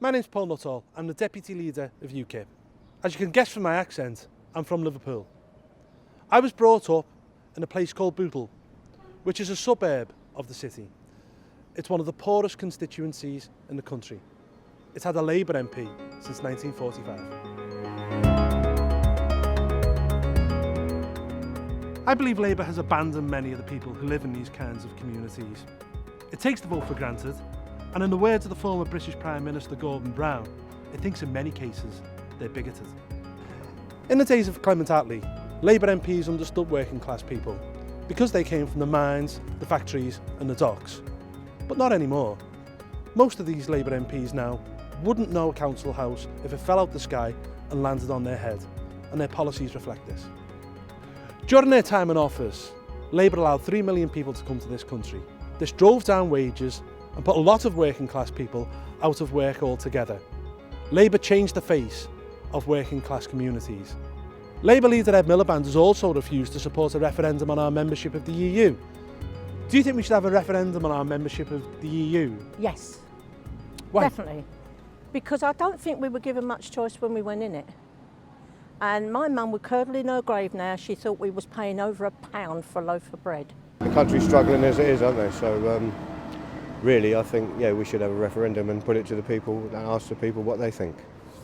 My name's Paul Nuttall. I'm the Deputy Leader of UKIP. As you can guess from my accent, I'm from Liverpool. I was brought up in a place called Bootle, which is a suburb of the city. It's one of the poorest constituencies in the country. It's had a Labour MP since 1945. I believe Labour has abandoned many of the people who live in these kinds of communities. It takes the vote for granted, and in the words of the former British Prime Minister Gordon Brown, it thinks in many cases they're bigoted. In the days of Clement Attlee, Labour MPs understood working class people because they came from the mines, the factories and the docks. But not anymore. Most of these Labour MPs now wouldn't know a council house if it fell out the sky and landed on their head, and their policies reflect this. During their time in office, Labour allowed 3 million people to come to this country. This drove down wages and put a lot of working class people out of work altogether. Labour changed the face of working class communities. Labour leader Ed Miliband has also refused to support a referendum on our membership of the EU. Do you think we should have a referendum on our membership of the EU? Yes. Why? Definitely. Because I don't think we were given much choice when we went in it. And my mum would curdle in her grave now. She thought we was paying over £1 for a loaf of bread. The country's struggling as it is, aren't they? So really, I think, we should have a referendum and put it to the people and ask the people what they think.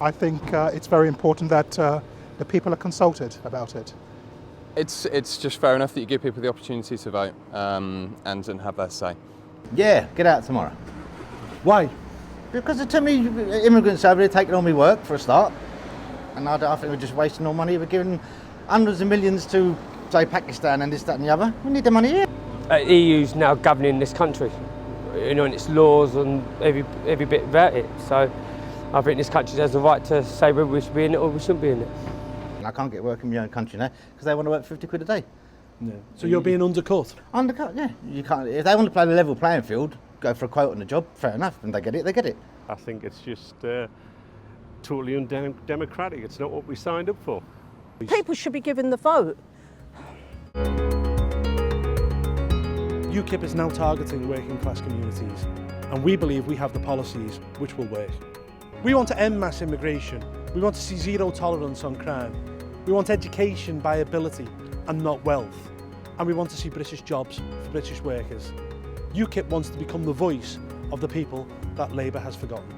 I think it's very important that the people are consulted about it. It's just fair enough that you give people the opportunity to vote and have their say. Yeah, get out tomorrow. Why? Because there's too many immigrants over here taking all my work for a start. And I think we're just wasting all money. We're giving hundreds of millions to, say, Pakistan and this, that and the other. We need the money here. EU's now governing this country, and its laws and every bit about it. So I think this country has the right to say whether we should be in it or we shouldn't be in it. I can't get work in my own country now because they want to work 50 quid a day. Yeah. So you're being undercut? Undercut, yeah. You can't. If they want to play the level playing field, go for a quote on the job, fair enough, and they get it, they get it. I think it's just totally undemocratic. It's not what we signed up for. People should be given the vote. UKIP is now targeting working class communities, and we believe we have the policies which will work. We want to end mass immigration. We want to see zero tolerance on crime. We want education by ability and not wealth. And we want to see British jobs for British workers. UKIP wants to become the voice of the people that Labour has forgotten.